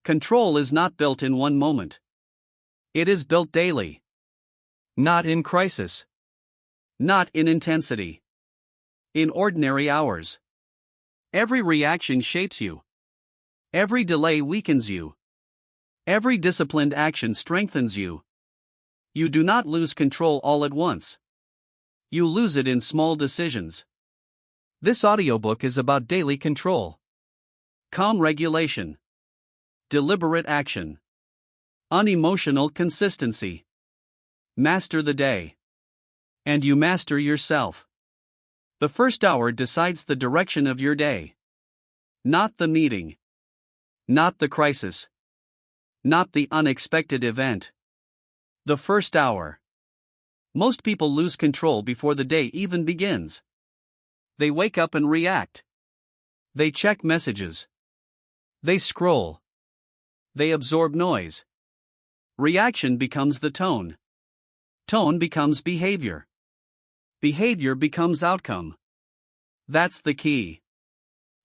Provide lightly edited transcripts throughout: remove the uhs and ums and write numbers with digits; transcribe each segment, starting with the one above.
Control is not built in one moment. It is built daily. Not in crisis. Not in intensity. In ordinary hours. Every reaction shapes you. Every delay weakens you. Every disciplined action strengthens you. You do not lose control all at once. You lose it in small decisions. This audiobook is about daily control. Calm regulation. Deliberate action. Unemotional consistency. Master the day. And you master yourself. The first hour decides the direction of your day. Not the meeting. Not the crisis. Not the unexpected event. The first hour. Most people lose control before the day even begins. They wake up and react. They check messages. They scroll. They absorb noise. Reaction becomes the tone. Tone becomes behavior. Behavior becomes outcome. That's the key.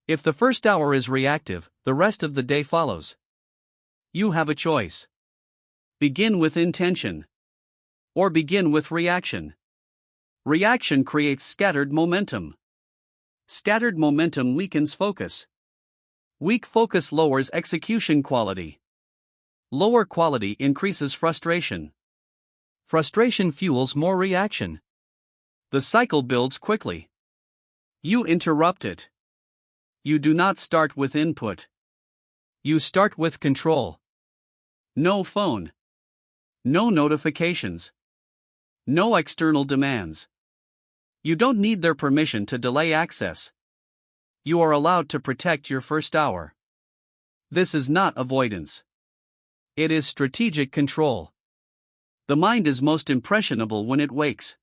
If the first hour is reactive, the rest of the day follows. You have a choice. Begin with intention. Or begin with reaction. Reaction creates scattered momentum. Scattered momentum weakens focus. Weak focus lowers execution quality. Lower quality increases frustration. Frustration fuels more reaction. The cycle builds quickly. You interrupt it. You do not start with input. You start with control. No phone. No notifications. No external demands. You don't need their permission to delay access. You are allowed to protect your first hour. This is not avoidance. It is strategic control. The mind is most impressionable when it wakes.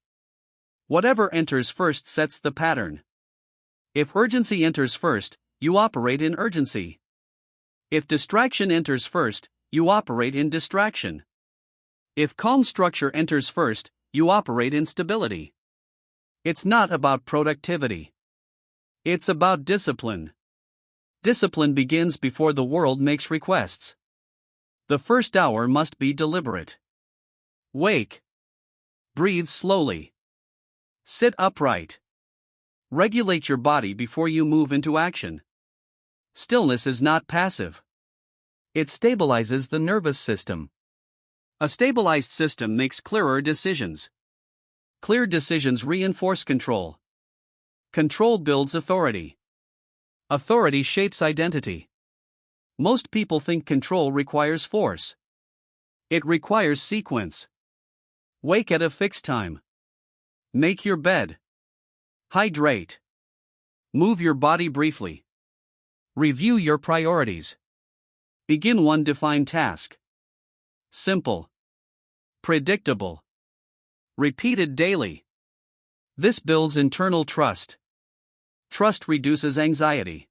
Whatever enters first sets the pattern. If urgency enters first, you operate in urgency. If distraction enters first, you operate in distraction. If calm structure enters first, you operate in stability. It's not about productivity. It's about discipline. Discipline begins before the world makes requests. The first hour must be deliberate. Wake. Breathe slowly. Sit upright. Regulate your body before you move into action. Stillness is not passive. It stabilizes the nervous system. A stabilized system makes clearer decisions. Clear decisions reinforce control. Control builds authority. Authority shapes identity. Most people think control requires force. It requires sequence. Wake at a fixed time. Make your bed. Hydrate. Move your body briefly. Review your priorities. Begin one defined task. Simple. Predictable. Repeated daily. This builds internal trust. Trust reduces anxiety.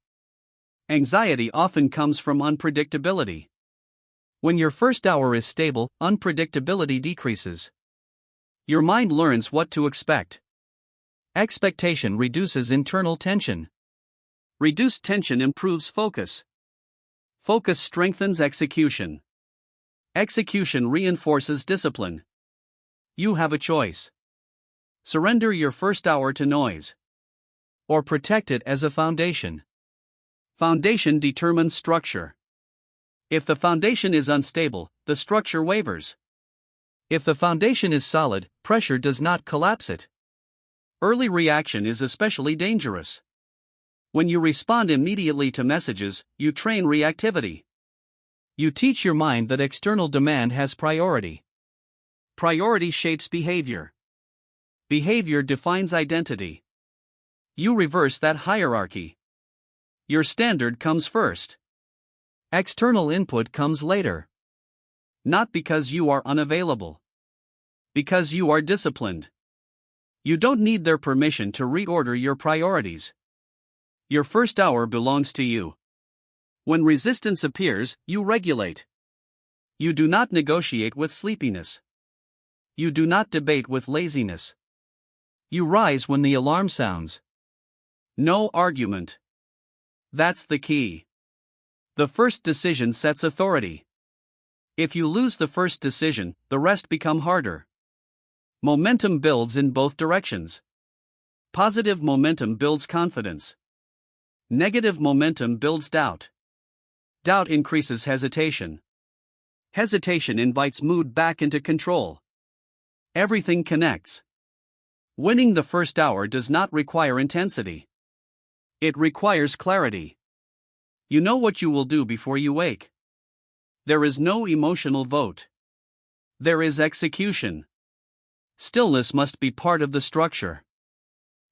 Anxiety often comes from unpredictability. When your first hour is stable, unpredictability decreases. Your mind learns what to expect. Expectation reduces internal tension. Reduced tension improves focus. Focus strengthens execution. Execution reinforces discipline. You have a choice. Surrender your first hour to noise. Or protect it as a foundation. Foundation determines structure. If the foundation is unstable, the structure wavers. If the foundation is solid, pressure does not collapse it. Early reaction is especially dangerous. When you respond immediately to messages, you train reactivity. You teach your mind that external demand has priority. Priority shapes behavior. Behavior defines identity. You reverse that hierarchy. Your standard comes first. External input comes later. Not because you are unavailable. Because you are disciplined. You don't need their permission to reorder your priorities. Your first hour belongs to you. When resistance appears, you regulate. You do not negotiate with sleepiness. You do not debate with laziness. You rise when the alarm sounds. No argument. That's the key. The first decision sets authority. If you lose the first decision, the rest become harder. Momentum builds in both directions. Positive momentum builds confidence. Negative momentum builds doubt. Doubt increases hesitation. Hesitation invites mood back into control. Everything connects. Winning the first hour does not require intensity. It requires clarity. You know what you will do before you wake. There is no emotional vote. There is execution. Stillness must be part of the structure.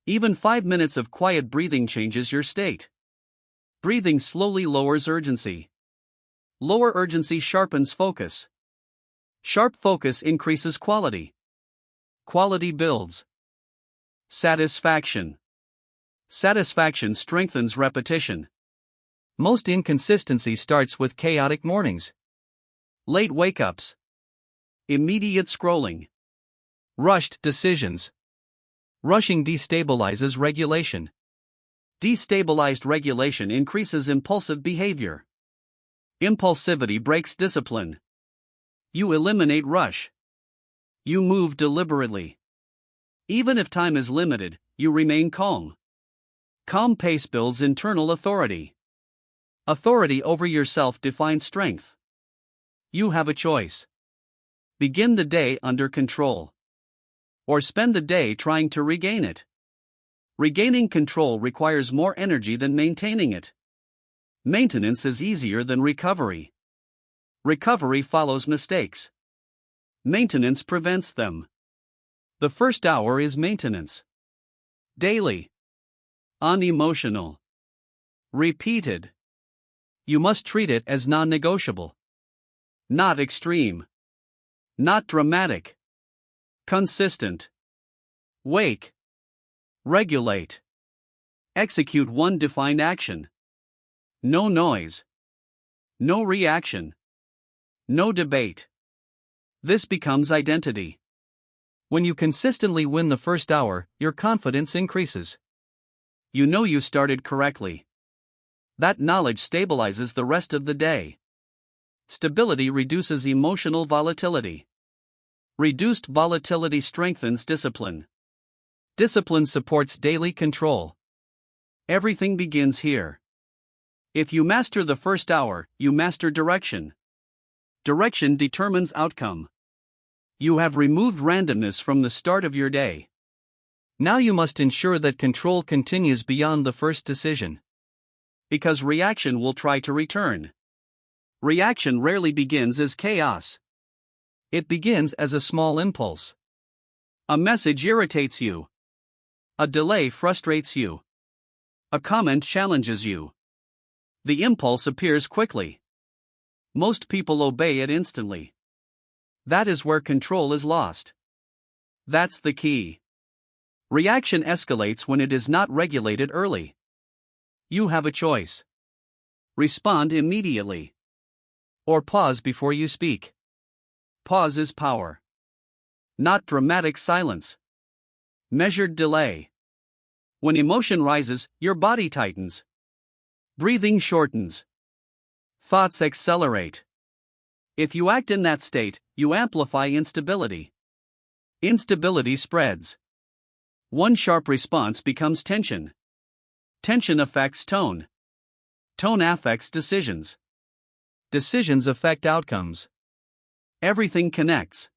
Even 5 minutes of quiet breathing changes your state. Breathing slowly lowers urgency. Lower urgency sharpens focus. Sharp focus increases quality. Quality builds satisfaction. Satisfaction strengthens repetition. Most inconsistency starts with chaotic mornings. Late wake-ups. Immediate scrolling. Rushed decisions. Rushing destabilizes regulation. Destabilized regulation increases impulsive behavior. Impulsivity breaks discipline. You eliminate rush. You move deliberately. Even if time is limited, you remain calm. Calm pace builds internal authority. Authority over yourself defines strength. You have a choice. Begin the day under control. Or spend the day trying to regain it. Regaining control requires more energy than maintaining it. Maintenance is easier than recovery. Recovery follows mistakes. Maintenance prevents them. The first hour is maintenance. Daily. Unemotional. Repeated. You must treat it as non-negotiable. Not extreme. Not dramatic. Consistent. Wake. Regulate. Execute one defined action. No noise. No reaction. No debate. This becomes identity. When you consistently win the first hour, your confidence increases. You know you started correctly. That knowledge stabilizes the rest of the day. Stability reduces emotional volatility. Reduced volatility strengthens discipline. Discipline supports daily control. Everything begins here. If you master the first hour, you master direction. Direction determines outcome. You have removed randomness from the start of your day. Now you must ensure that control continues beyond the first decision. Because reaction will try to return. Reaction rarely begins as chaos. It begins as a small impulse. A message irritates you. A delay frustrates you. A comment challenges you. The impulse appears quickly. Most people obey it instantly. That is where control is lost. That's the key. Reaction escalates when it is not regulated early. You have a choice. Respond immediately. Or pause before you speak. Pause is power. Not dramatic silence. Measured delay. When emotion rises, your body tightens. Breathing shortens. Thoughts accelerate. If you act in that state, you amplify instability. Instability spreads. One sharp response becomes tension. Tension affects tone. Tone affects decisions. Decisions affect outcomes. Everything connects.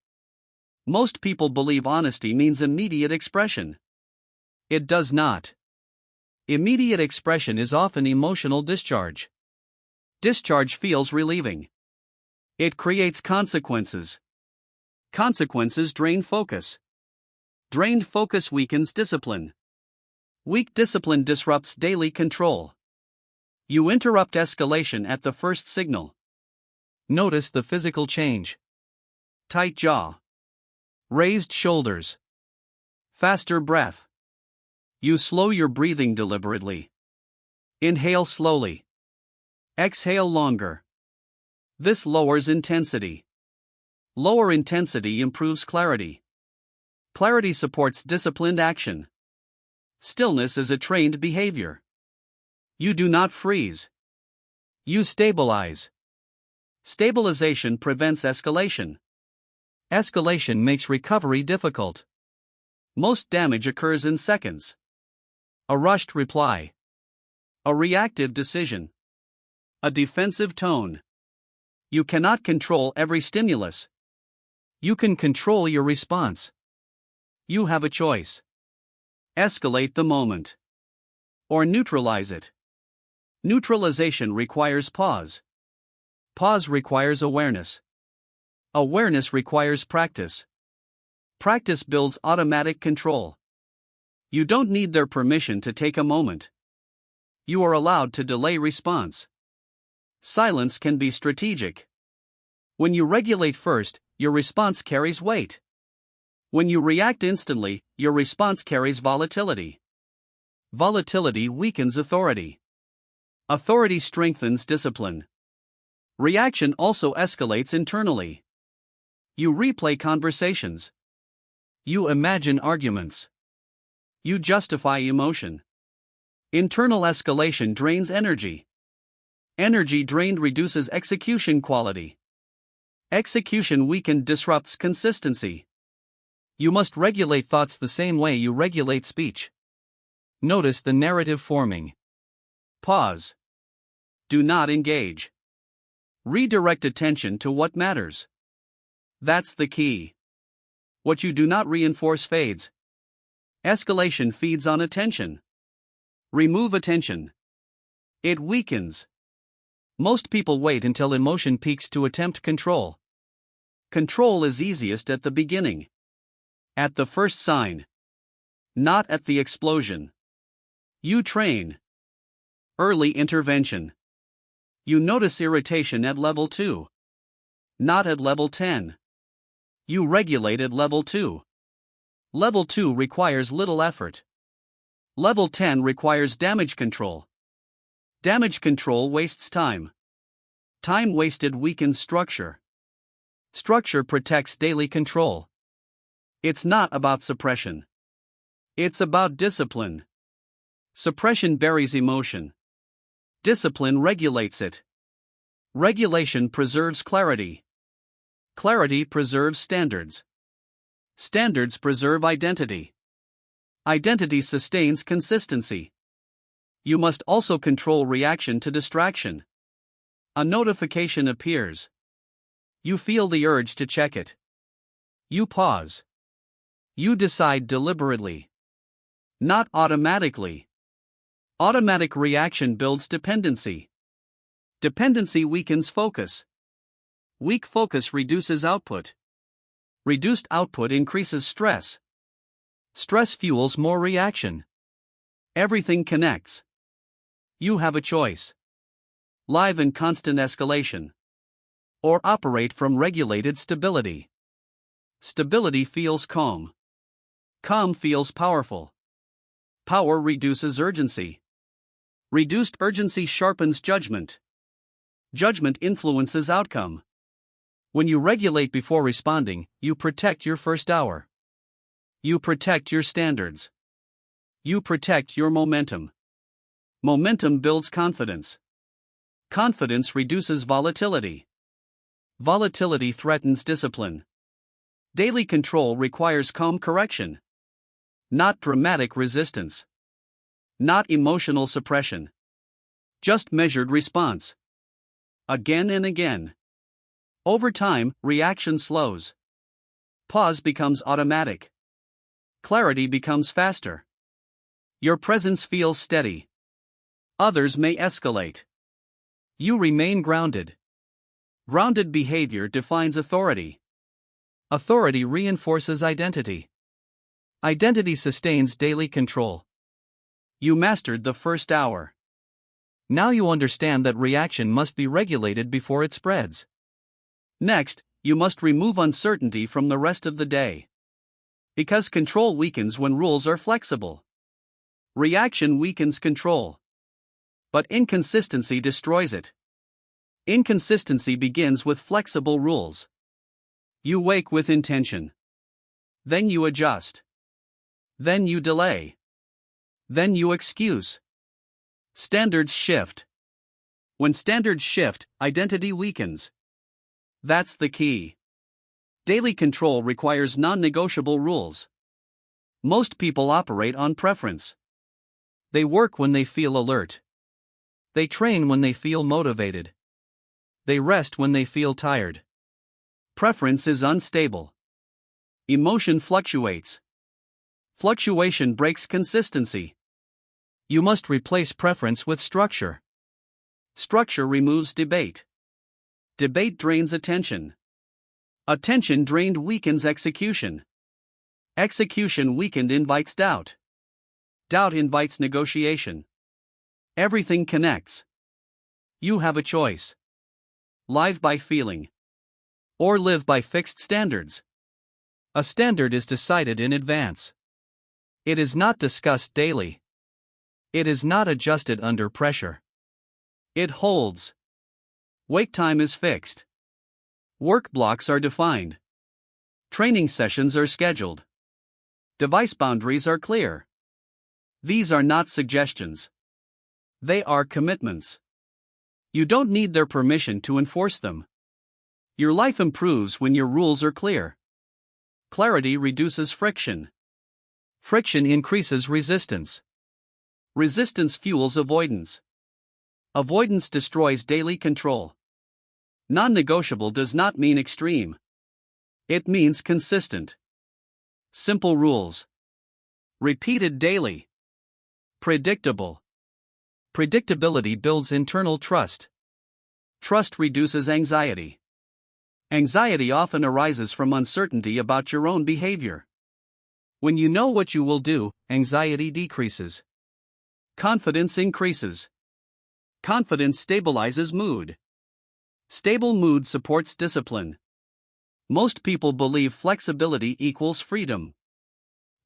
Most people believe honesty means immediate expression. It does not. Immediate expression is often emotional discharge. Discharge feels relieving. It creates consequences. Consequences drain focus. Drained focus weakens discipline. Weak discipline disrupts daily control. You interrupt escalation at the first signal. Notice the physical change. Tight jaw. Raised shoulders. Faster breath. You slow your breathing deliberately. Inhale slowly. Exhale longer. This lowers intensity. Lower intensity improves clarity. Clarity supports disciplined action. Stillness is a trained behavior. You do not freeze. You stabilize. Stabilization prevents escalation. Escalation makes recovery difficult. Most damage occurs in seconds. A rushed reply. A reactive decision. A defensive tone. You cannot control every stimulus. You can control your response. You have a choice. Escalate the moment. Or neutralize it. Neutralization requires pause. Pause requires awareness. Awareness requires practice. Practice builds automatic control. You don't need their permission to take a moment. You are allowed to delay response. Silence can be strategic. When you regulate first, your response carries weight. When you react instantly, your response carries volatility. Volatility weakens authority. Authority strengthens discipline. Reaction also escalates internally. You replay conversations. You imagine arguments. You justify emotion. Internal escalation drains energy. Energy drained reduces execution quality. Execution weakened disrupts consistency. You must regulate thoughts the same way you regulate speech. Notice the narrative forming. Pause. Do not engage. Redirect attention to what matters. That's the key. What you do not reinforce fades. Escalation feeds on attention. Remove attention. It weakens. Most people wait until emotion peaks to attempt control. Control is easiest at the beginning. At the first sign. Not at the explosion. You train. Early intervention. You notice irritation at level 2. Not at level 10. You regulate at level 2. Level 2 requires little effort. Level 10 requires damage control. Damage control wastes time. Time wasted weakens structure. Structure protects daily control. It's not about suppression. It's about discipline. Suppression buries emotion. Discipline regulates it. Regulation preserves clarity. Clarity preserves standards. Standards preserve identity. Identity sustains consistency. You must also control reaction to distraction. A notification appears. You feel the urge to check it. You pause. You decide deliberately. Not automatically. Automatic reaction builds dependency. Dependency weakens focus. Weak focus reduces output. Reduced output increases stress. Stress fuels more reaction. Everything connects. You have a choice. Live in constant escalation. Or operate from regulated stability. Stability feels calm. Calm feels powerful. Power reduces urgency. Reduced urgency sharpens judgment. Judgment influences outcome. When you regulate before responding, you protect your first hour. You protect your standards. You protect your momentum. Momentum builds confidence. Confidence reduces volatility. Volatility threatens discipline. Daily control requires calm correction. Not dramatic resistance. Not emotional suppression. Just measured response. Again and again. Over time, reaction slows. Pause becomes automatic. Clarity becomes faster. Your presence feels steady. Others may escalate. You remain grounded. Grounded behavior defines authority. Authority reinforces identity. Identity sustains daily control. You mastered the first hour. Now you understand that reaction must be regulated before it spreads. Next, you must remove uncertainty from the rest of the day. Because control weakens when rules are flexible. Reaction weakens control. But inconsistency destroys it. Inconsistency begins with flexible rules. You wake with intention. Then you adjust. Then you delay. Then you excuse. Standards shift. When standards shift, identity weakens. That's the key. Daily control requires non-negotiable rules. Most people operate on preference. They work when they feel alert. They train when they feel motivated. They rest when they feel tired. Preference is unstable. Emotion fluctuates. Fluctuation breaks consistency. You must replace preference with structure. Structure removes debate. Debate drains attention. Attention drained weakens execution. Execution weakened invites doubt. Doubt invites negotiation. Everything connects. You have a choice. Live by feeling. Or live by fixed standards. A standard is decided in advance. It is not discussed daily. It is not adjusted under pressure. It holds. Wake time is fixed. Work blocks are defined. Training sessions are scheduled. Device boundaries are clear. These are not suggestions. They are commitments. You don't need their permission to enforce them. Your life improves when your rules are clear. Clarity reduces friction. Friction increases resistance. Resistance fuels avoidance. Avoidance destroys daily control. Non-negotiable does not mean extreme. It means consistent. Simple rules. Repeated daily. Predictable. Predictability builds internal trust. Trust reduces anxiety. Anxiety often arises from uncertainty about your own behavior. When you know what you will do, anxiety decreases. Confidence increases. Confidence stabilizes mood. Stable mood supports discipline. Most people believe flexibility equals freedom.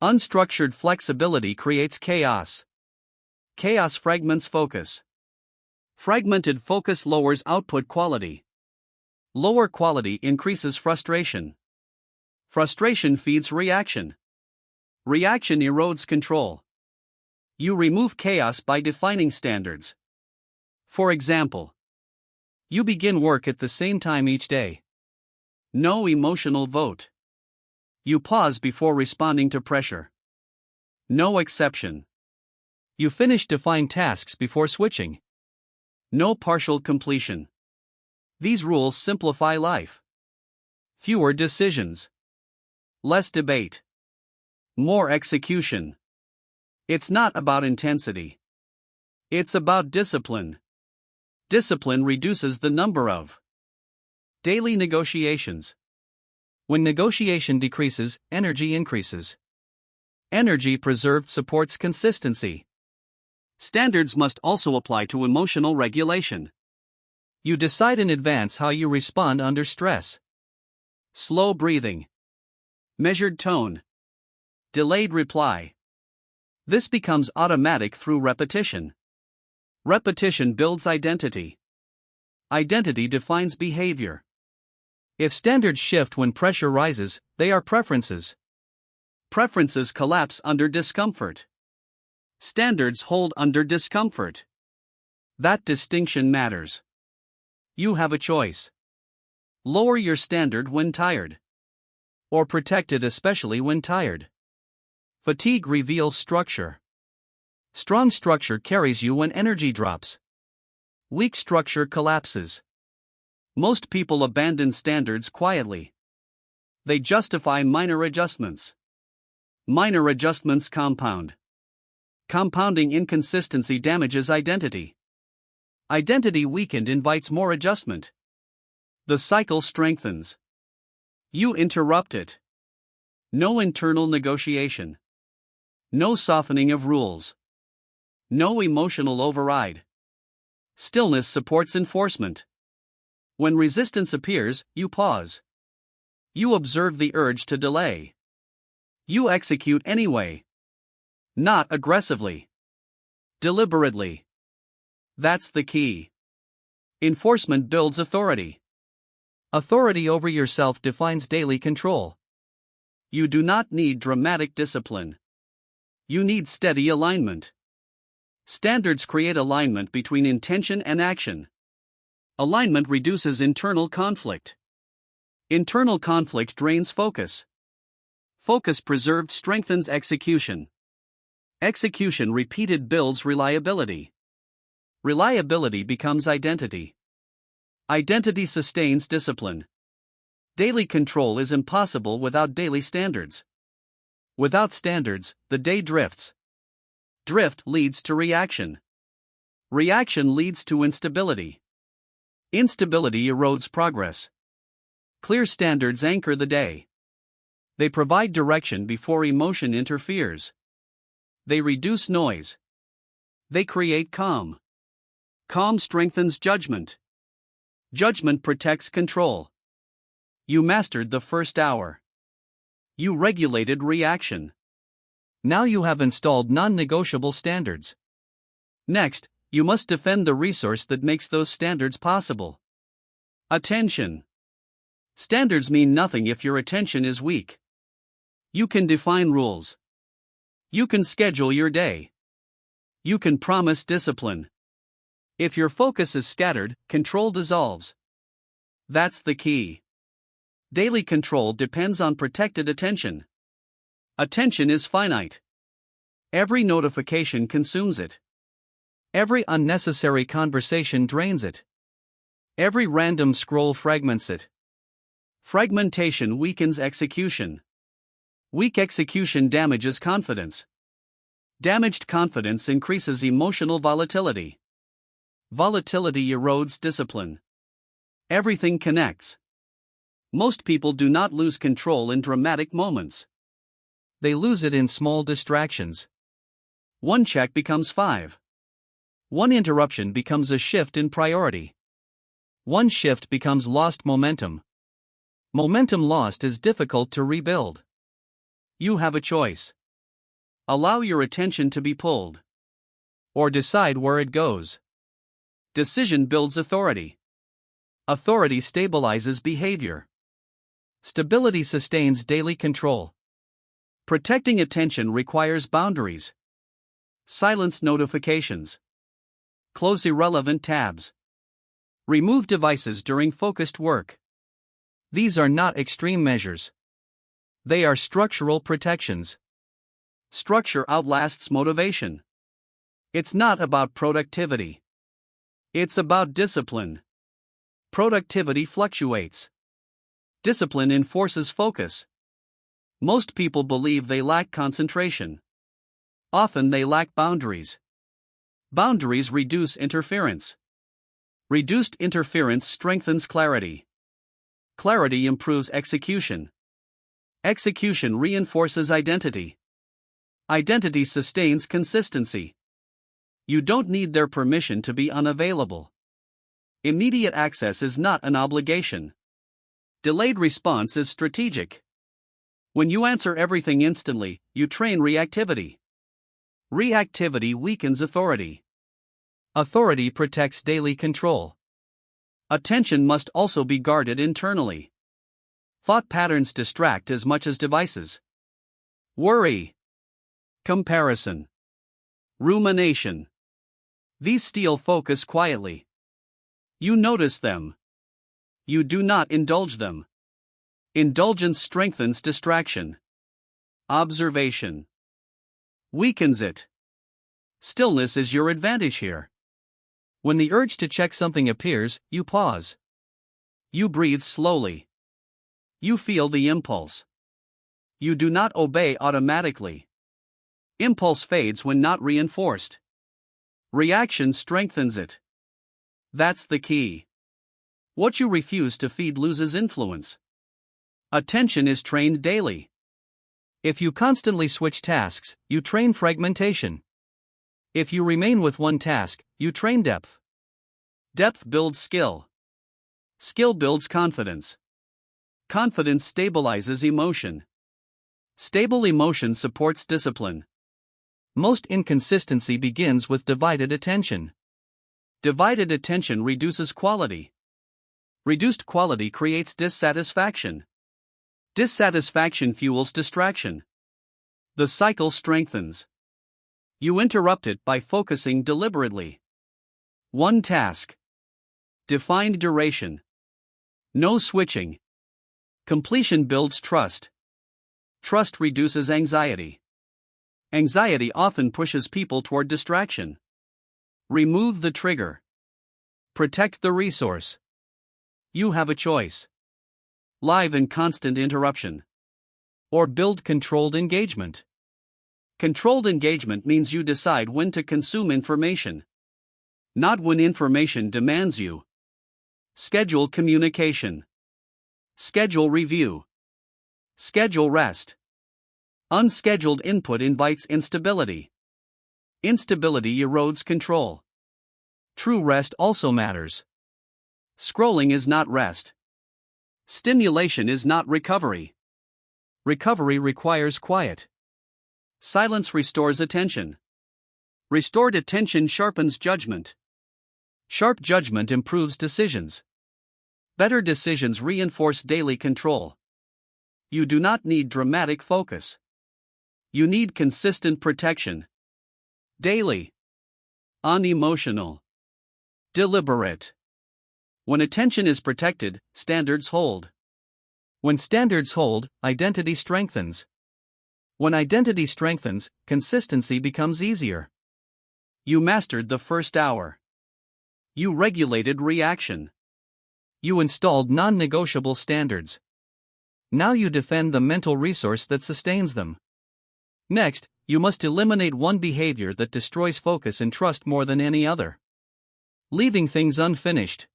Unstructured flexibility creates chaos. Chaos fragments focus. Fragmented focus lowers output quality. Lower quality increases frustration. Frustration feeds reaction. Reaction erodes control. You remove chaos by defining standards. For example, you begin work at the same time each day. No emotional vote. You pause before responding to pressure. No exception. You finish defined tasks before switching. No partial completion. These rules simplify life. Fewer decisions. Less debate. More execution. It's not about intensity. It's about discipline. Discipline reduces the number of daily negotiations. When negotiation decreases, energy increases. Energy preserved supports consistency. Standards must also apply to emotional regulation. You decide in advance how you respond under stress. Slow breathing. Measured tone. Delayed reply. This becomes automatic through repetition. Repetition builds identity. Identity defines behavior. If standards shift when pressure rises, they are preferences. Preferences collapse under discomfort. Standards hold under discomfort. That distinction matters. You have a choice. Lower your standard when tired. Or protect it especially when tired. Fatigue reveals structure. Strong structure carries you when energy drops. Weak structure collapses. Most people abandon standards quietly. They justify minor adjustments. Minor adjustments compound. Compounding inconsistency damages identity. Identity weakened invites more adjustment. The cycle strengthens. You interrupt it. No internal negotiation. No softening of rules. No emotional override. Stillness supports enforcement. When resistance appears, you pause. You observe the urge to delay. You execute anyway. Not aggressively. Deliberately. That's the key. Enforcement builds authority. Authority over yourself defines daily control. You do not need dramatic discipline. You need steady alignment. Standards create alignment between intention and action. Alignment reduces internal conflict. Internal conflict drains focus. Focus preserved strengthens execution. Execution repeated builds reliability. Reliability becomes identity. Identity sustains discipline. Daily control is impossible without daily standards. Without standards, the day drifts. Drift leads to reaction. Reaction leads to instability. Instability erodes progress. Clear standards anchor the day. They provide direction before emotion interferes. They reduce noise. They create calm. Calm strengthens judgment. Judgment protects control. You mastered the first hour. You regulated reaction. Now you have installed non-negotiable standards. Next, you must defend the resource that makes those standards possible. Attention. Standards mean nothing if your attention is weak. You can define rules. You can schedule your day. You can promise discipline. If your focus is scattered, control dissolves. That's the key. Daily control depends on protected attention. Attention is finite. Every notification consumes it. Every unnecessary conversation drains it. Every random scroll fragments it. Fragmentation weakens execution. Weak execution damages confidence. Damaged confidence increases emotional volatility. Volatility erodes discipline. Everything connects. Most people do not lose control in dramatic moments. They lose it in small distractions. One check becomes 5. One interruption becomes a shift in priority. One shift becomes lost momentum. Momentum lost is difficult to rebuild. You have a choice. Allow your attention to be pulled. Or decide where it goes. Decision builds authority. Authority stabilizes behavior. Stability sustains daily control. Protecting attention requires boundaries. Silence notifications. Close irrelevant tabs. Remove devices during focused work. These are not extreme measures. They are structural protections. Structure outlasts motivation. It's not about productivity. It's about discipline. Productivity fluctuates. Discipline enforces focus. Most people believe they lack concentration. Often they lack boundaries. Boundaries reduce interference. Reduced interference strengthens clarity. Clarity improves execution. Execution reinforces identity. Identity sustains consistency. You don't need their permission to be unavailable. Immediate access is not an obligation. Delayed response is strategic. When you answer everything instantly, you train reactivity. Reactivity weakens authority. Authority protects daily control. Attention must also be guarded internally. Thought patterns distract as much as devices. Worry, comparison, rumination. These steal focus quietly. You notice them. You do not indulge them. Indulgence strengthens distraction. Observation weakens it. Stillness is your advantage here. When the urge to check something appears, you pause. You breathe slowly. You feel the impulse. You do not obey automatically. Impulse fades when not reinforced. Reaction strengthens it. That's the key. What you refuse to feed loses influence. Attention is trained daily. If you constantly switch tasks, you train fragmentation. If you remain with one task, you train depth. Depth builds skill. Skill builds confidence. Confidence stabilizes emotion. Stable emotion supports discipline. Most inconsistency begins with divided attention. Divided attention reduces quality. Reduced quality creates dissatisfaction. Dissatisfaction fuels distraction. The cycle strengthens. You interrupt it by focusing deliberately. One task. Defined duration. No switching. Completion builds trust. Trust reduces anxiety. Anxiety often pushes people toward distraction. Remove the trigger. Protect the resource. You have a choice. Live and constant interruption. Or build controlled engagement. Controlled engagement means you decide when to consume information, not when information demands you. Schedule communication. Schedule review. Schedule rest. Unscheduled input invites instability. Instability erodes control. True rest also matters. Scrolling is not rest. Stimulation is not recovery. Recovery requires quiet. Silence restores attention. Restored attention sharpens judgment. Sharp judgment improves decisions. Better decisions reinforce daily control. You do not need dramatic focus. You need consistent protection. Daily. Unemotional. Deliberate. When attention is protected, standards hold. When standards hold, identity strengthens. When identity strengthens, consistency becomes easier. You mastered the first hour. You regulated reaction. You installed non-negotiable standards. Now you defend the mental resource that sustains them. Next, you must eliminate one behavior that destroys focus and trust more than any other. Leaving things unfinished.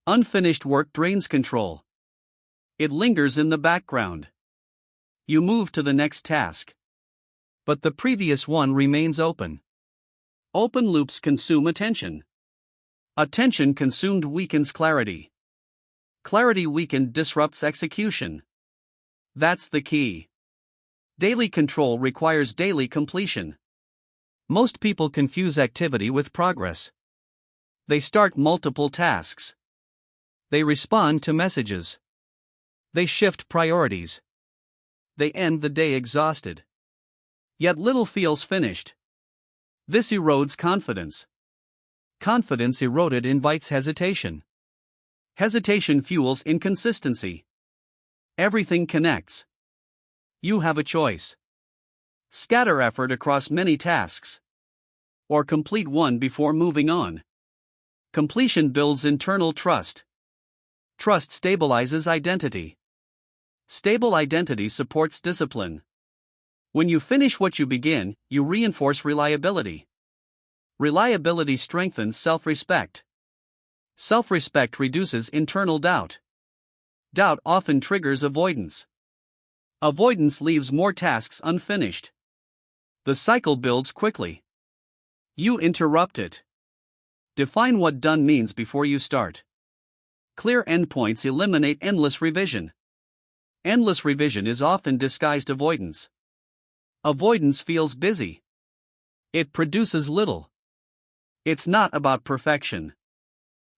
Unfinished work drains control. It lingers in the background. You move to the next task. But the previous one remains open. Open loops consume attention. Attention consumed weakens clarity. Clarity weakened disrupts execution. That's the key. Daily control requires daily completion. Most people confuse activity with progress. They start multiple tasks. They respond to messages. They shift priorities. They end the day exhausted. Yet little feels finished. This erodes confidence. Confidence eroded invites hesitation. Hesitation fuels inconsistency. Everything connects. You have a choice. Scatter effort across many tasks. Or complete one before moving on. Completion builds internal trust. Trust stabilizes identity. Stable identity supports discipline. When you finish what you begin, you reinforce reliability. Reliability strengthens self-respect. Self-respect reduces internal doubt. Doubt often triggers avoidance. Avoidance leaves more tasks unfinished. The cycle builds quickly. You interrupt it. Define what done means before you start. Clear endpoints eliminate endless revision. Endless revision is often disguised avoidance. Avoidance feels busy. It produces little. It's not about perfection.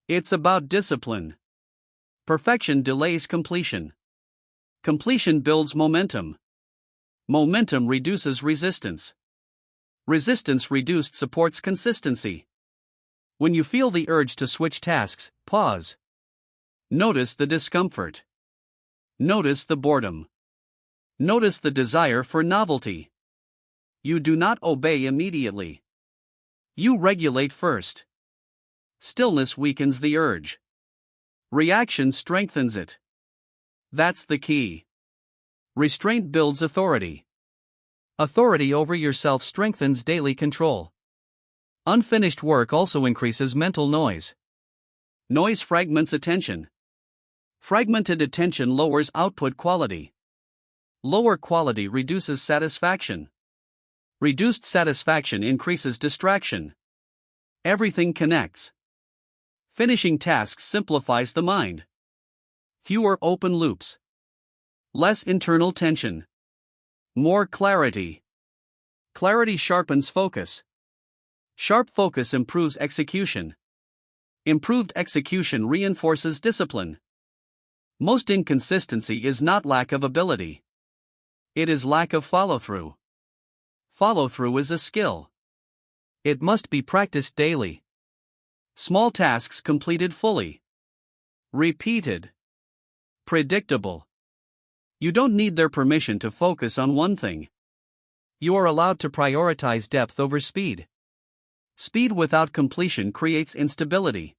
It's about discipline. Perfection delays completion. Completion builds momentum. Momentum reduces resistance. Resistance reduced supports consistency. When you feel the urge to switch tasks, pause. Notice the discomfort. Notice the boredom. Notice the desire for novelty. You do not obey immediately. You regulate first. Stillness weakens the urge. Reaction strengthens it. That's the key. Restraint builds authority. Authority over yourself strengthens daily control. Unfinished work also increases mental noise. Noise fragments attention. Fragmented attention lowers output quality. Lower quality reduces satisfaction. Reduced satisfaction increases distraction. Everything connects. Finishing tasks simplifies the mind. Fewer open loops. Less internal tension. More clarity. Clarity sharpens focus. Sharp focus improves execution. Improved execution reinforces discipline. Most inconsistency is not lack of ability. It is lack of follow-through. Follow-through is a skill. It must be practiced daily. Small tasks completed fully. Repeated. Predictable. You don't need their permission to focus on one thing. You are allowed to prioritize depth over speed. Speed without completion creates instability.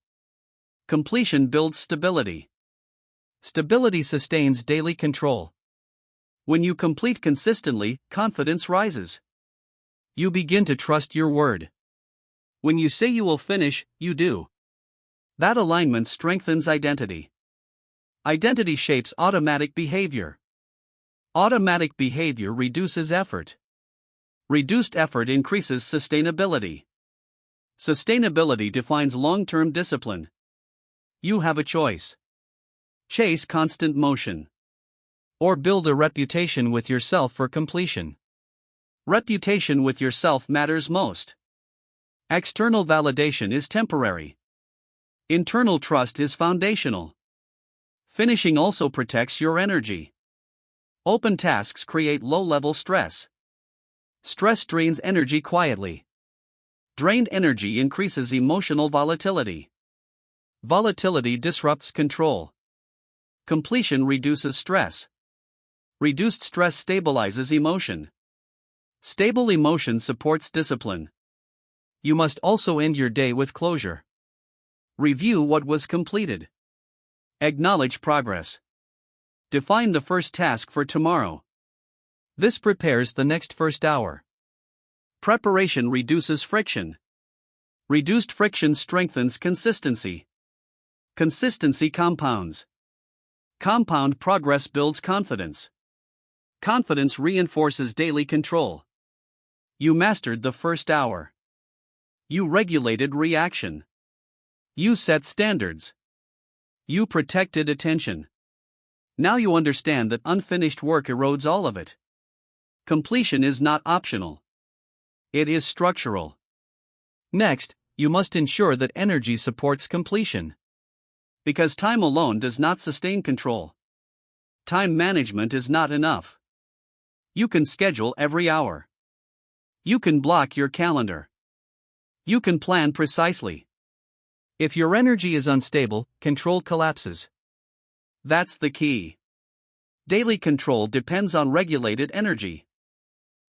Completion builds stability. Stability sustains daily control. When you complete consistently, confidence rises. You begin to trust your word. When you say you will finish, you do. That alignment strengthens identity. Identity shapes automatic behavior. Automatic behavior reduces effort. Reduced effort increases sustainability. Sustainability defines long-term discipline. You have a choice. Chase constant motion. Or build a reputation with yourself for completion. Reputation with yourself matters most. External validation is temporary. Internal trust is foundational. Finishing also protects your energy. Open tasks create low-level stress. Stress drains energy quietly. Drained energy increases emotional volatility. Volatility disrupts control. Completion reduces stress. Reduced stress stabilizes emotion. Stable emotion supports discipline. You must also end your day with closure. Review what was completed. Acknowledge progress. Define the first task for tomorrow. This prepares the next first hour. Preparation reduces friction. Reduced friction strengthens consistency. Consistency compounds. Compound progress builds confidence. Confidence reinforces daily control. You mastered the first hour. You regulated reaction. You set standards. You protected attention. Now you understand that unfinished work erodes all of it. Completion is not optional. It is structural. Next, you must ensure that energy supports completion. Because time alone does not sustain control. Time management is not enough. You can schedule every hour. You can block your calendar. You can plan precisely. If your energy is unstable, control collapses. That's the key. Daily control depends on regulated energy.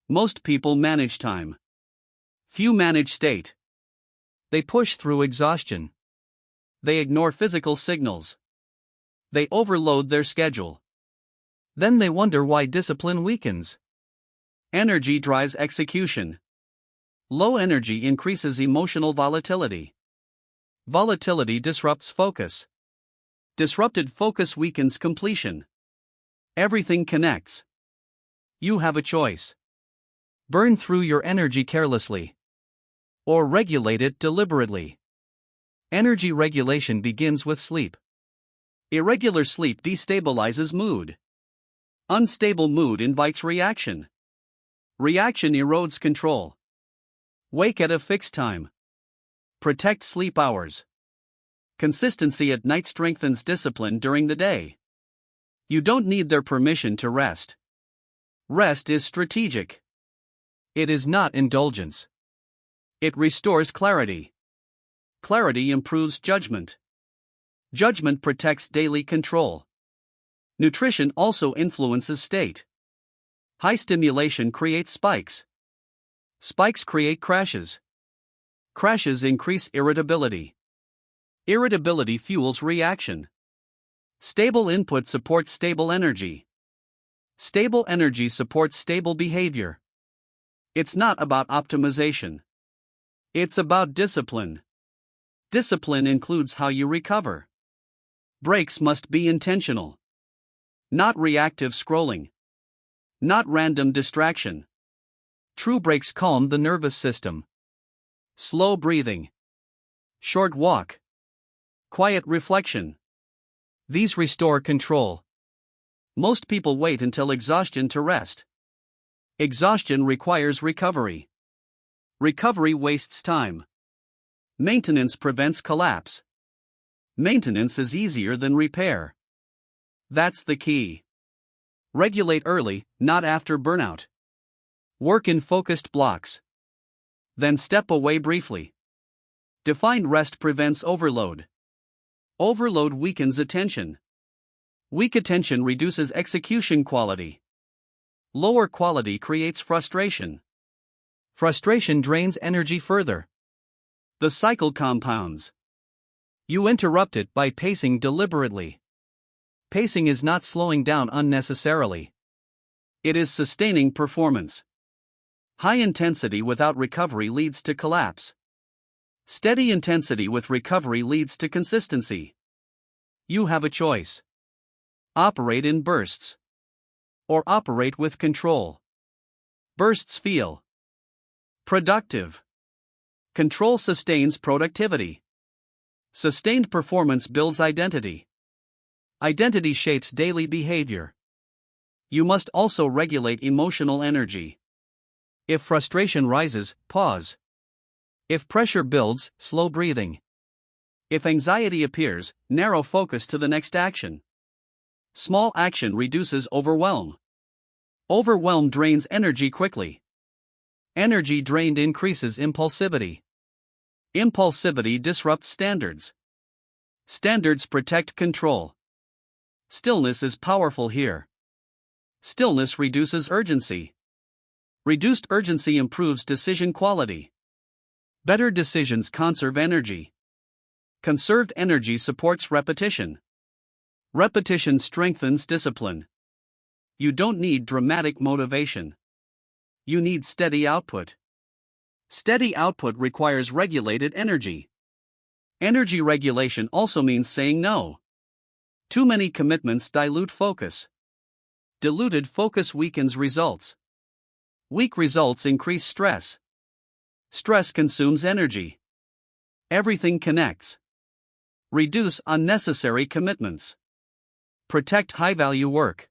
Most people manage time. Few manage state. They push through exhaustion. They ignore physical signals. They overload their schedule. Then they wonder why discipline weakens. Energy drives execution. Low energy increases emotional volatility. Volatility disrupts focus. Disrupted focus weakens completion. Everything connects. You have a choice. Burn through your energy carelessly. Or regulate it deliberately. Energy regulation begins with sleep. Irregular sleep destabilizes mood. Unstable mood invites reaction. Reaction erodes control. Wake at a fixed time. Protect sleep hours. Consistency at night strengthens discipline during the day. You don't need their permission to rest. Rest is strategic. It is not indulgence. It restores clarity. Clarity improves judgment. Judgment protects daily control. Nutrition also influences state. High stimulation creates spikes. Spikes create crashes. Crashes increase irritability. Irritability fuels reaction. Stable input supports stable energy. Stable energy supports stable behavior. It's not about optimization. It's about discipline. Discipline includes how you recover. Breaks must be intentional. Not reactive scrolling. Not random distraction. True breaks calm the nervous system. Slow breathing. Short walk. Quiet reflection. These restore control. Most people wait until exhaustion to rest. Exhaustion requires recovery. Recovery wastes time. Maintenance prevents collapse. Maintenance is easier than repair. That's the key. Regulate early, not after burnout. Work in focused blocks. Then step away briefly. Defined rest prevents overload. Overload weakens attention. Weak attention reduces execution quality. Lower quality creates frustration. Frustration drains energy further. The cycle compounds. You interrupt it by pacing deliberately. Pacing is not slowing down unnecessarily. It is sustaining performance. High intensity without recovery leads to collapse. Steady intensity with recovery leads to consistency. You have a choice. Operate in bursts. Or operate with control. Bursts feel productive. Control sustains productivity. Sustained performance builds identity. Identity shapes daily behavior. You must also regulate emotional energy. If frustration rises, pause. If pressure builds, slow breathing. If anxiety appears, narrow focus to the next action. Small action reduces overwhelm. Overwhelm drains energy quickly. Energy drained increases impulsivity. Impulsivity disrupts standards. Standards protect control. Stillness is powerful here. Stillness reduces urgency. Reduced urgency improves decision quality. Better decisions conserve energy. Conserved energy supports repetition. Repetition strengthens discipline. You don't need dramatic motivation. You need steady output. Steady output requires regulated energy. Energy regulation also means saying no. Too many commitments dilute focus. Diluted focus weakens results. Weak results increase stress. Stress consumes energy. Everything connects. Reduce unnecessary commitments. Protect high-value work.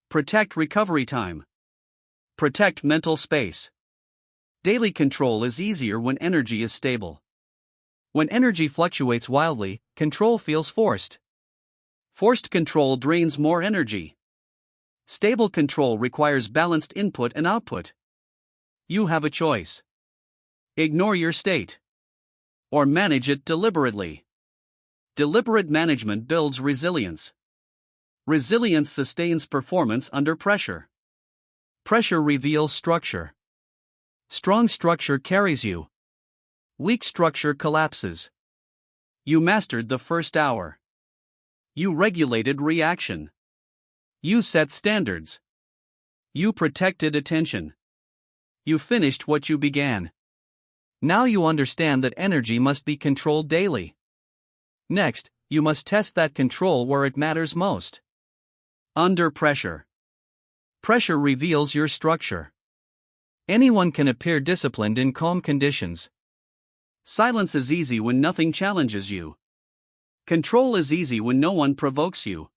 Protect recovery time. Protect mental space. Daily control is easier when energy is stable. When energy fluctuates wildly, control feels forced. Forced control drains more energy. Stable control requires balanced input and output. You have a choice. Ignore your state. Or manage it deliberately. Deliberate management builds resilience. Resilience sustains performance under pressure. Pressure reveals structure. Strong structure carries you. Weak structure collapses. You mastered the first hour. You regulated reaction. You set standards. You protected attention. You finished what you began. Now you understand that energy must be controlled daily. Next, you must test that control where it matters most. Under pressure. Pressure reveals your structure. Anyone can appear disciplined in calm conditions. Silence is easy when nothing challenges you. Control is easy when no one provokes you.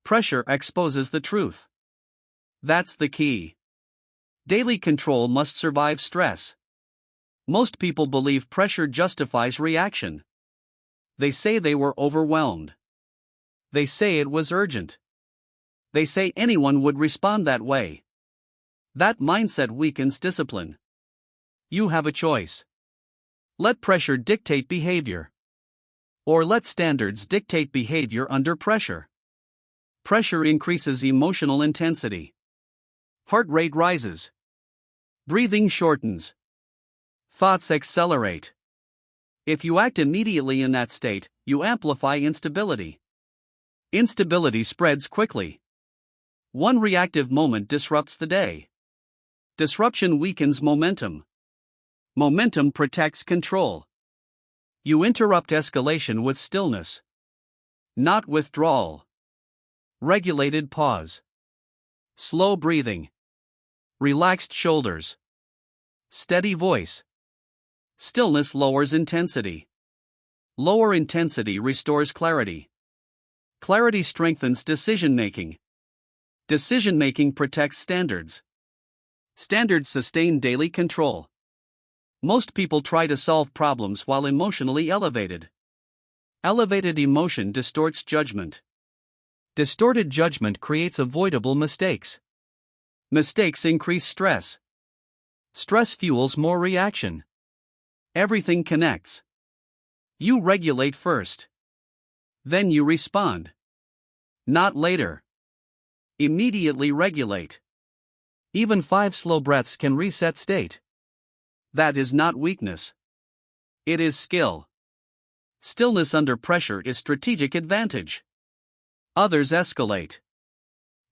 Pressure exposes the truth. That's the key. Daily control must survive stress. Most people believe pressure justifies reaction. They say they were overwhelmed. They say it was urgent. They say anyone would respond that way. That mindset weakens discipline. You have a choice. Let pressure dictate behavior. Or let standards dictate behavior under pressure. Pressure increases emotional intensity. Heart rate rises. Breathing shortens. Thoughts accelerate. If you act immediately in that state, you amplify instability. Instability spreads quickly. One reactive moment disrupts the day. Disruption weakens momentum. Momentum protects control. You interrupt escalation with stillness. Not withdrawal. Regulated pause. Slow breathing. Relaxed shoulders. Steady voice. Stillness lowers intensity. Lower intensity restores clarity. Clarity strengthens decision-making. Decision-making protects standards. Standards sustain daily control. Most people try to solve problems while emotionally elevated. Elevated emotion distorts judgment. Distorted judgment creates avoidable mistakes. Mistakes increase stress. Stress fuels more reaction. Everything connects. You regulate first. Then you respond. Not later. Immediately regulate. Even 5 slow breaths can reset state. That is not weakness. It is skill. Stillness under pressure is strategic advantage. Others escalate.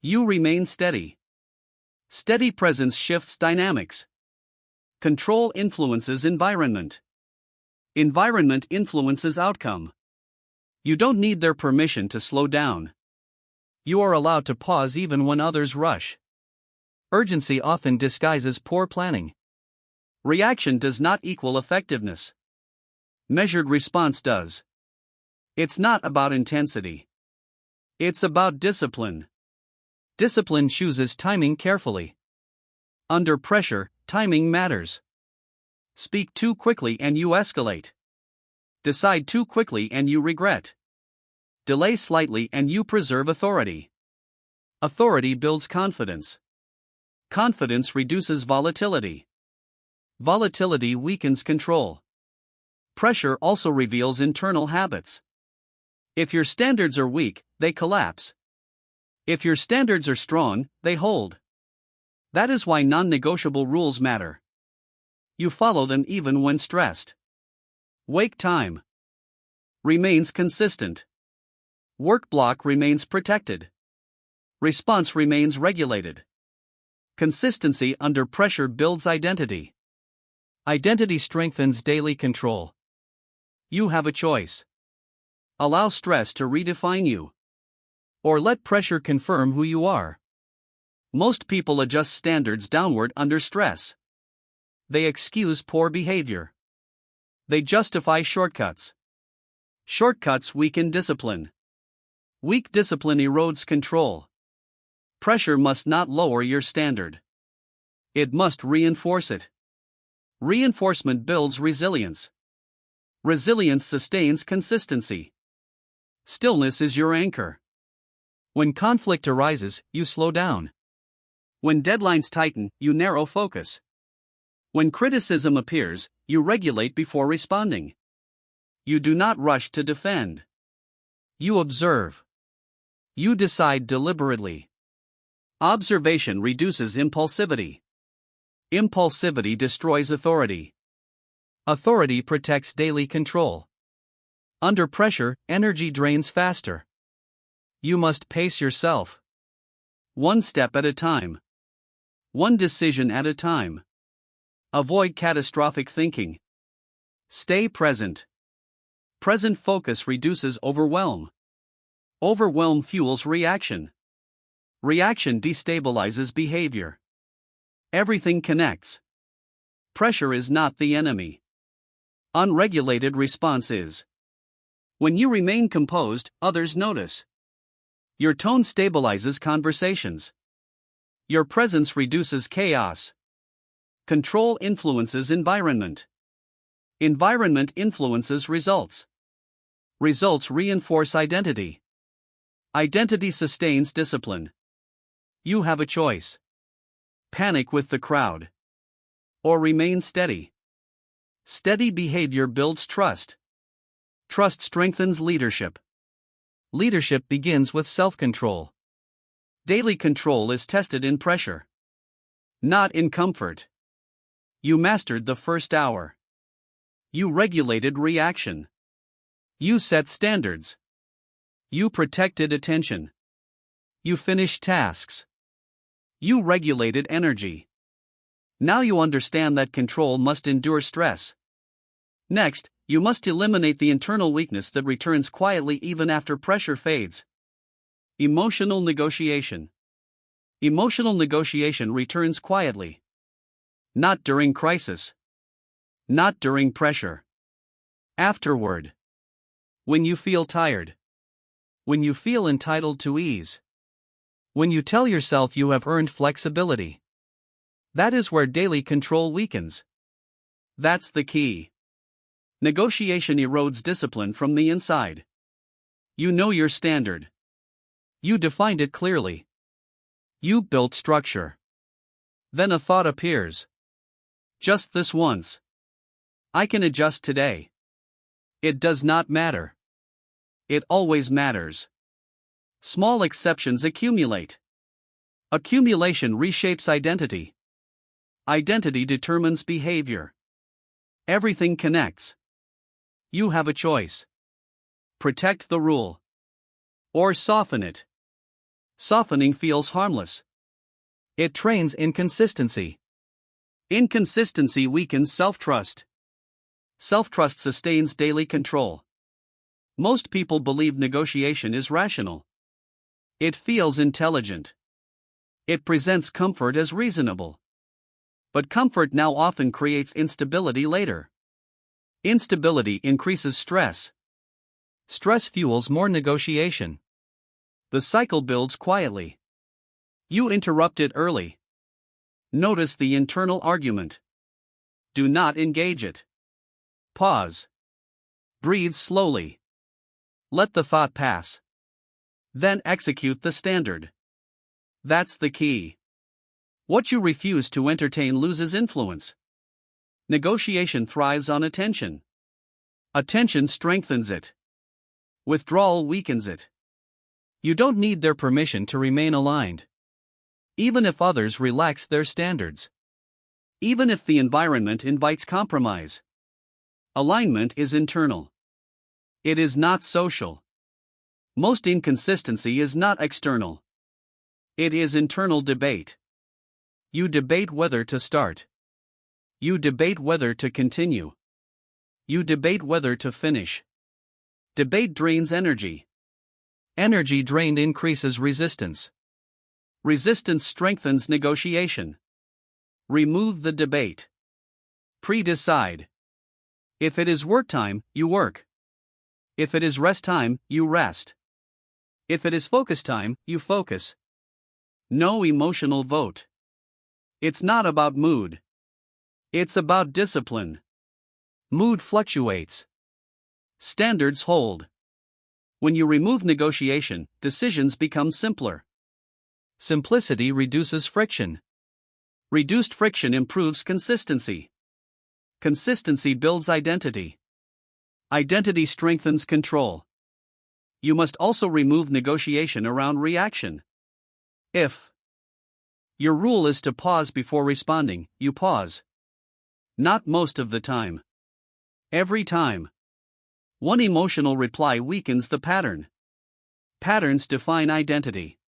You remain steady. Steady presence shifts dynamics. Control influences environment. Environment influences outcome. You don't need their permission to slow down. You are allowed to pause even when others rush. Urgency often disguises poor planning. Reaction does not equal effectiveness. Measured response does. It's not about intensity. It's about discipline. Discipline chooses timing carefully. Under pressure, timing matters. Speak too quickly and you escalate. Decide too quickly and you regret. Delay slightly and you preserve authority. Authority builds confidence. Confidence reduces volatility. Volatility weakens control. Pressure also reveals internal habits. If your standards are weak, they collapse. If your standards are strong, they hold. That is why non-negotiable rules matter. You follow them even when stressed. Wake time remains consistent. Work block remains protected. Response remains regulated. Consistency under pressure builds identity. Identity strengthens daily control. You have a choice. Allow stress to redefine you. Or let pressure confirm who you are. Most people adjust standards downward under stress. They excuse poor behavior. They justify shortcuts. Shortcuts weaken discipline. Weak discipline erodes control. Pressure must not lower your standard. It must reinforce it. Reinforcement builds resilience. Resilience sustains consistency. Stillness is your anchor. When conflict arises, you slow down. When deadlines tighten, you narrow focus. When criticism appears, you regulate before responding. You do not rush to defend. You observe. You decide deliberately. Observation reduces impulsivity. Impulsivity destroys authority. Authority protects daily control. Under pressure, energy drains faster. You must pace yourself. One step at a time. One decision at a time. Avoid catastrophic thinking. Stay present. Present focus reduces overwhelm. Overwhelm fuels reaction. Reaction destabilizes behavior. Everything connects. Pressure is not the enemy. Unregulated response is. When you remain composed, others notice. Your tone stabilizes conversations. Your presence reduces chaos. Control influences environment. Environment influences results. Results reinforce identity. Identity sustains discipline. You have a choice. Panic with the crowd. Or remain steady. Steady behavior builds trust. Trust strengthens leadership. Leadership begins with self-control. Daily control is tested in pressure. Not in comfort. You mastered the first hour. You regulated reaction. You set standards. You protected attention. You finished tasks. You regulated energy. Now you understand that control must endure stress. Next, you must eliminate the internal weakness that returns quietly even after pressure fades. Emotional negotiation. Emotional negotiation returns quietly. Not during crisis. Not during pressure. Afterward. When you feel tired. When you feel entitled to ease. When you tell yourself you have earned flexibility. That is where daily control weakens. That's the key. Negotiation erodes discipline from the inside. You know your standard. You defined it clearly. You built structure. Then a thought appears. Just this once. I can adjust today. It does not matter. It always matters. Small exceptions accumulate. Accumulation reshapes identity. Identity determines behavior. Everything connects. You have a choice. Protect the rule. Or soften it. Softening feels harmless. It trains inconsistency. Inconsistency weakens self-trust. Self-trust sustains daily control. Most people believe negotiation is rational. It feels intelligent. It presents comfort as reasonable. But comfort now often creates instability later. Instability increases stress. Stress fuels more negotiation. The cycle builds quietly. You interrupt it early. Notice the internal argument. Do not engage it. Pause. Breathe slowly. Let the thought pass. Then execute the standard. That's the key. What you refuse to entertain loses influence. Negotiation thrives on attention. Attention strengthens it. Withdrawal weakens it. You don't need their permission to remain aligned. Even if others relax their standards. Even if the environment invites compromise. Alignment is internal. It is not social. Most inconsistency is not external. It is internal debate. You debate whether to start. You debate whether to continue. You debate whether to finish. Debate drains energy. Energy drained increases resistance. Resistance strengthens negotiation. Remove the debate. Pre-decide. If it is work time, you work. If it is rest time, you rest. If it is focus time, you focus. No emotional vote. It's not about mood. It's about discipline. Mood fluctuates. Standards hold. When you remove negotiation, decisions become simpler. Simplicity reduces friction. Reduced friction improves consistency. Consistency builds identity. Identity strengthens control. You must also remove negotiation around reaction. If your rule is to pause before responding, you pause. Not most of the time. Every time. One emotional reply weakens the pattern. Patterns define identity.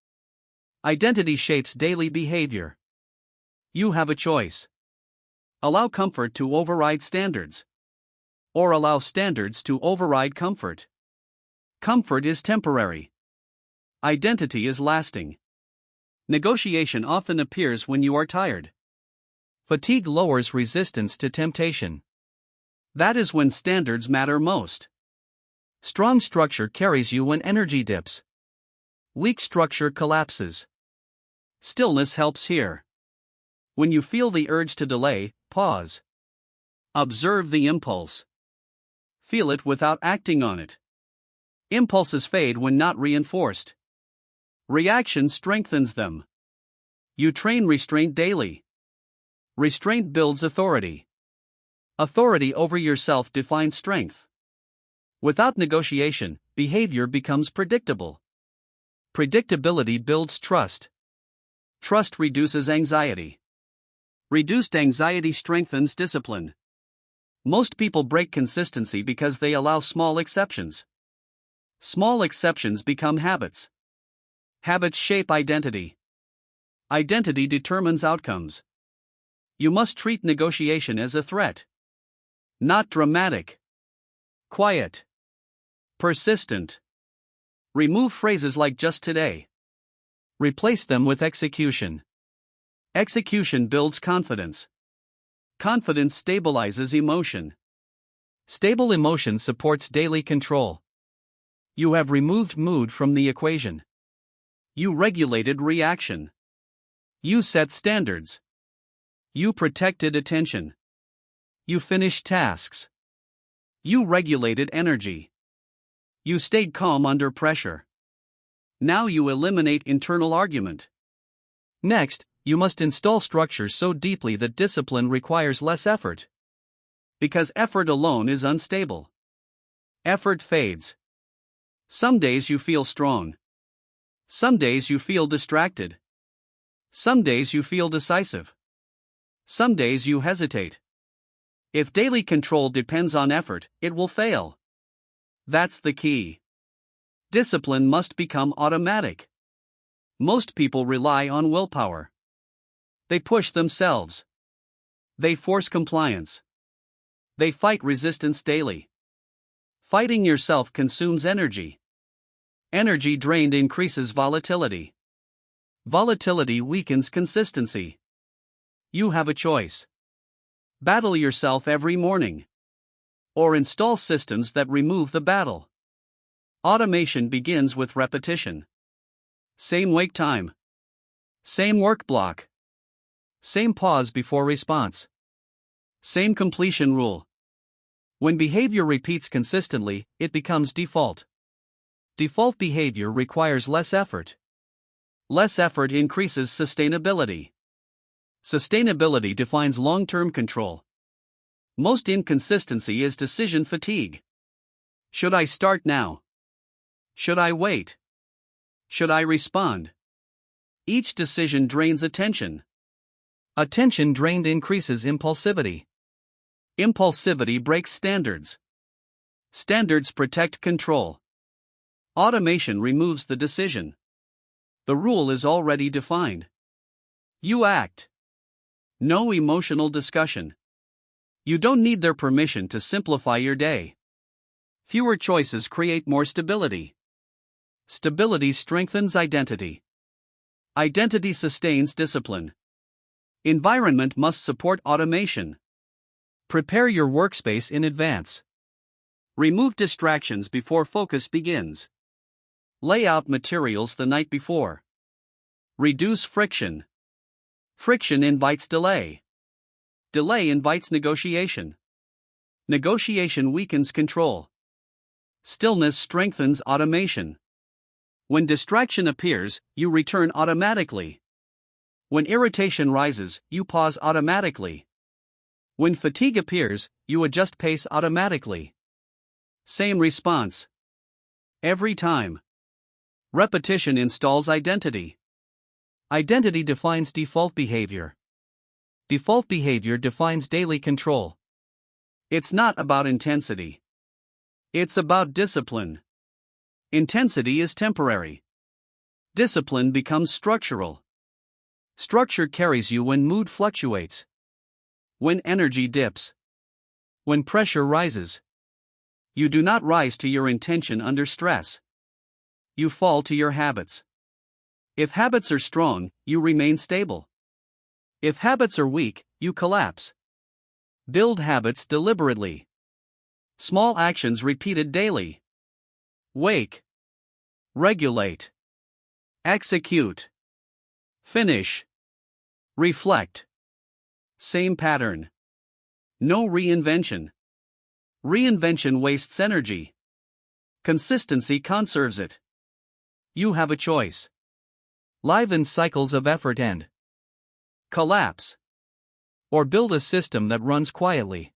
Identity shapes daily behavior. You have a choice. Allow comfort to override standards. Or allow standards to override comfort. Comfort is temporary. Identity is lasting. Negotiation often appears when you are tired. Fatigue lowers resistance to temptation. That is when standards matter most. Strong structure carries you when energy dips. Weak structure collapses. Stillness helps here. When you feel the urge to delay, pause. Observe the impulse. Feel it without acting on it. Impulses fade when not reinforced. Reaction strengthens them. You train restraint daily. Restraint builds authority. Authority over yourself defines strength. Without negotiation, behavior becomes predictable. Predictability builds trust. Trust reduces anxiety. Reduced anxiety strengthens discipline. Most people break consistency because they allow small exceptions. Small exceptions become habits. Habits shape identity. Identity determines outcomes. You must treat negotiation as a threat. Not dramatic. Quiet. Persistent. Remove phrases like just today. Replace them with execution. Execution builds confidence. Confidence stabilizes emotion. Stable emotion supports daily control. You have removed mood from the equation. You regulated reaction. You set standards. You protected attention. You finished tasks. You regulated energy. You stayed calm under pressure. Now you eliminate internal argument. Next, you must install structure so deeply that discipline requires less effort. Because effort alone is unstable. Effort fades. Some days you feel strong. Some days you feel distracted. Some days you feel decisive. Some days you hesitate. If daily control depends on effort, it will fail. That's the key. Discipline must become automatic. Most people rely on willpower. They push themselves. They force compliance. They fight resistance daily. Fighting yourself consumes energy. Energy drained increases volatility. Volatility weakens consistency. You have a choice. Battle yourself every morning. Or install systems that remove the battle. Automation begins with repetition. Same wake time. Same work block. Same pause before response. Same completion rule. When behavior repeats consistently, it becomes default. Default behavior requires less effort. Less effort increases sustainability. Sustainability defines long-term control. Most inconsistency is decision fatigue. Should I start now? Should I wait? Should I respond? Each decision drains attention. Attention drained increases impulsivity. Impulsivity breaks standards. Standards protect control. Automation removes the decision. The rule is already defined. You act. No emotional discussion. You don't need their permission to simplify your day. Fewer choices create more stability. Stability strengthens identity. Identity sustains discipline. Environment must support automation. Prepare your workspace in advance. Remove distractions before focus begins. Lay out materials the night before. Reduce friction. Friction invites delay. Delay invites negotiation. Negotiation weakens control. Stillness strengthens automation. When distraction appears, you return automatically. When irritation rises, you pause automatically. When fatigue appears, you adjust pace automatically. Same response. Every time. Repetition installs identity. Identity defines default behavior. Default behavior defines daily control. It's not about intensity. It's about discipline. Intensity is temporary. Discipline becomes structural. Structure carries you when mood fluctuates. When energy dips. When pressure rises. You do not rise to your intention under stress. You fall to your habits. If habits are strong, you remain stable. If habits are weak, you collapse. Build habits deliberately. Small actions repeated daily. Wake. Regulate. Execute. Finish. Reflect. Same pattern. No reinvention. Reinvention wastes energy. Consistency conserves it. You have a choice. Liven cycles of effort and collapse. Or build a system that runs quietly.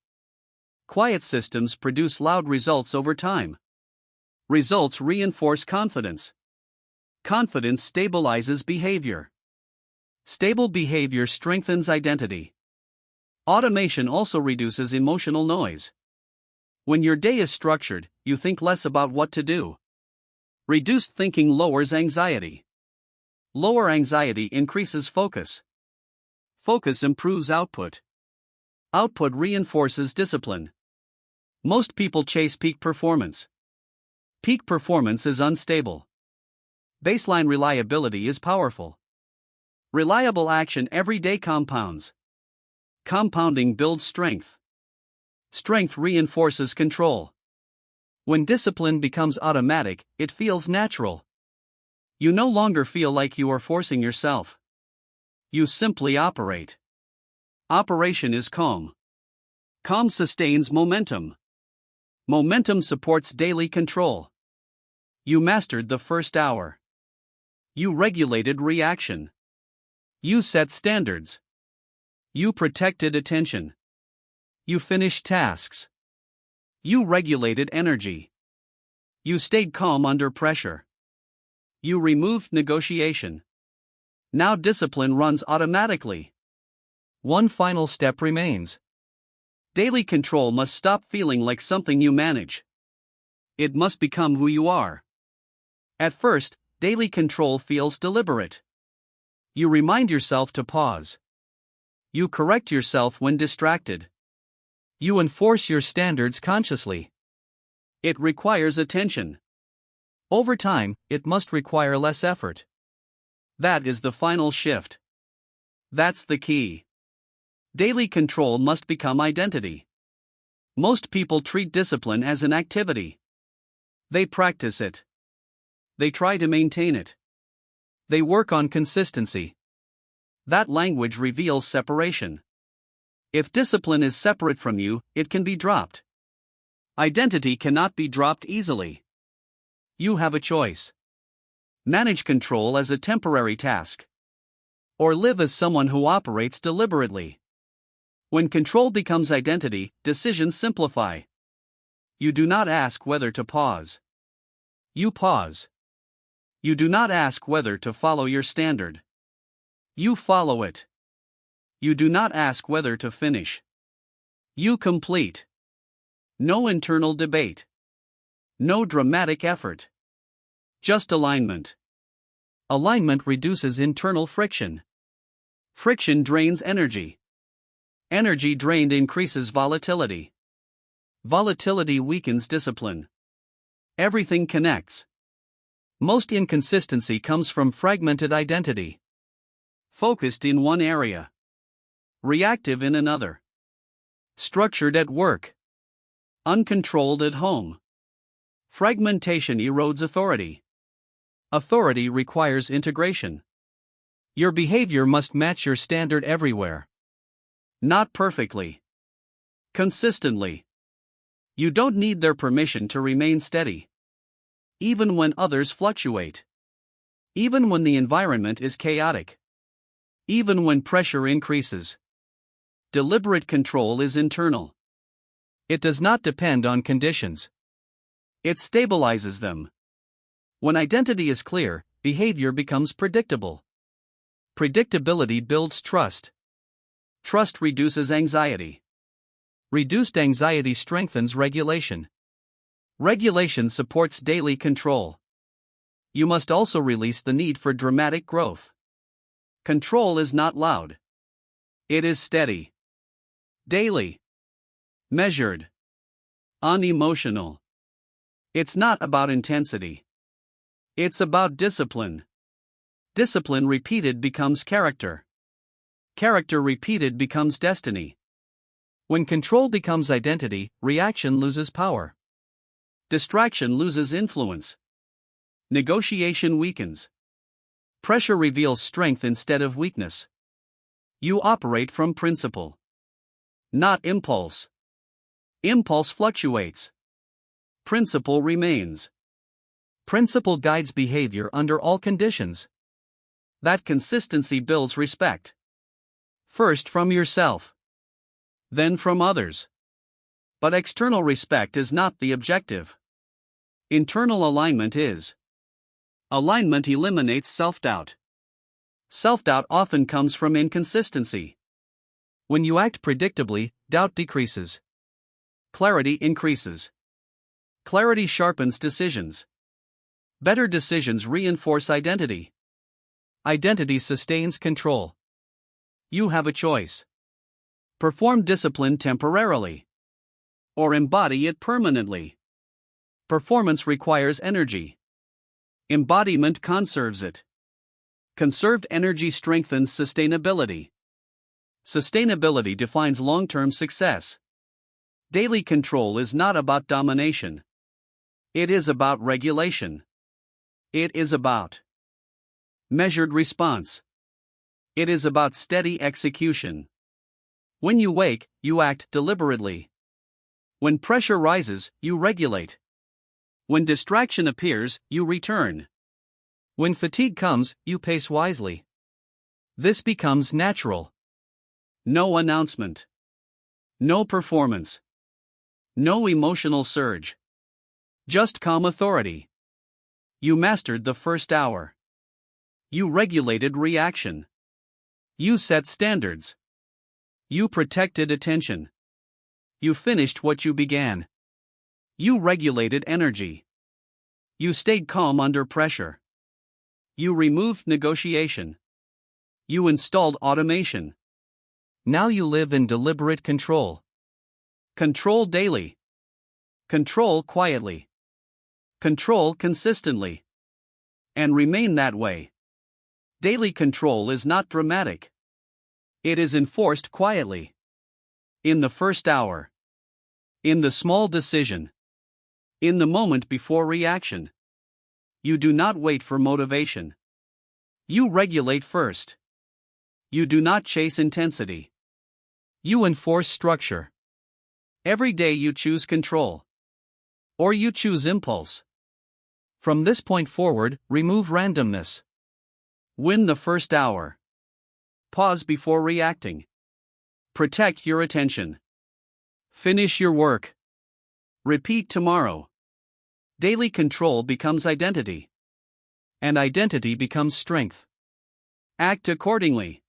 Quiet systems produce loud results over time. Results reinforce confidence. Confidence stabilizes behavior. Stable behavior strengthens identity. Automation also reduces emotional noise. When your day is structured, you think less about what to do. Reduced thinking lowers anxiety. Lower anxiety increases focus. Focus improves output. Output reinforces discipline. Most people chase peak performance. Peak performance is unstable. Baseline reliability is powerful. Reliable action every day compounds. Compounding builds strength. Strength reinforces control. When discipline becomes automatic, it feels natural. You no longer feel like you are forcing yourself. You simply operate. Operation is calm. Calm sustains momentum. Momentum supports daily control. You mastered the first hour. You regulated reaction. You set standards. You protected attention. You finished tasks. You regulated energy. You stayed calm under pressure. You removed negotiation. Now discipline runs automatically. One final step remains. Daily control must stop feeling like something you manage. It must become who you are. At first, daily control feels deliberate. You remind yourself to pause. You correct yourself when distracted. You enforce your standards consciously. It requires attention. Over time, it must require less effort. That is the final shift. That's the key. Daily control must become identity. Most people treat discipline as an activity. They practice it. They try to maintain it. They work on consistency. That language reveals separation. If discipline is separate from you, it can be dropped. Identity cannot be dropped easily. You have a choice. Manage control as a temporary task. Or live as someone who operates deliberately. When control becomes identity, decisions simplify. You do not ask whether to pause. You pause. You do not ask whether to follow your standard. You follow it. You do not ask whether to finish. You complete. No internal debate. No dramatic effort. Just alignment. Alignment reduces internal friction. Friction drains energy. Energy drained increases volatility. Volatility weakens discipline. Everything connects. Most inconsistency comes from fragmented identity. Focused in one area. Reactive in another. Structured at work. Uncontrolled at home. Fragmentation erodes authority. Authority requires integration. Your behavior must match your standard everywhere. Not perfectly. Consistently. You don't need their permission to remain steady. Even when others fluctuate. Even when the environment is chaotic. Even when pressure increases. Deliberate control is internal. It does not depend on conditions. It stabilizes them. When identity is clear, behavior becomes predictable. Predictability builds trust. Trust reduces anxiety. Reduced anxiety strengthens regulation. Regulation supports daily control. You must also release the need for dramatic growth. Control is not loud. It is steady. Daily. Measured. Unemotional. It's not about intensity. It's about discipline. Discipline repeated becomes character. Character repeated becomes destiny. When control becomes identity, reaction loses power. Distraction loses influence. Negotiation weakens. Pressure reveals strength instead of weakness. You operate from principle. Not impulse. Impulse fluctuates. Principle remains. Principle guides behavior under all conditions. That consistency builds respect. First from yourself. Then from others. But external respect is not the objective. Internal alignment is. Alignment eliminates self-doubt. Self-doubt often comes from inconsistency. When you act predictably, doubt decreases. Clarity increases. Clarity sharpens decisions. Better decisions reinforce identity. Identity sustains control. You have a choice. Perform discipline temporarily. Or embody it permanently. Performance requires energy. Embodiment conserves it. Conserved energy strengthens sustainability. Sustainability defines long-term success. Daily control is not about domination. It is about regulation. It is about measured response. It is about steady execution. When you wake, you act deliberately. When pressure rises, you regulate. When distraction appears, you return. When fatigue comes, you pace wisely. This becomes natural. No announcement. No performance. No emotional surge. Just calm authority. You mastered the first hour. You regulated reaction. You set standards. You protected attention. You finished what you began. You regulated energy. You stayed calm under pressure. You removed negotiation. You installed automation. Now you live in deliberate control. Control daily. Control quietly. Control consistently. And remain that way. Daily control is not dramatic. It is enforced quietly. In the first hour. In the small decision. In the moment before reaction. You do not wait for motivation. You regulate first. You do not chase intensity. You enforce structure. Every day you choose control. Or you choose impulse. From this point forward, remove randomness. Win the first hour. Pause before reacting. Protect your attention. Finish your work. Repeat tomorrow. Daily control becomes identity. And identity becomes strength. Act accordingly.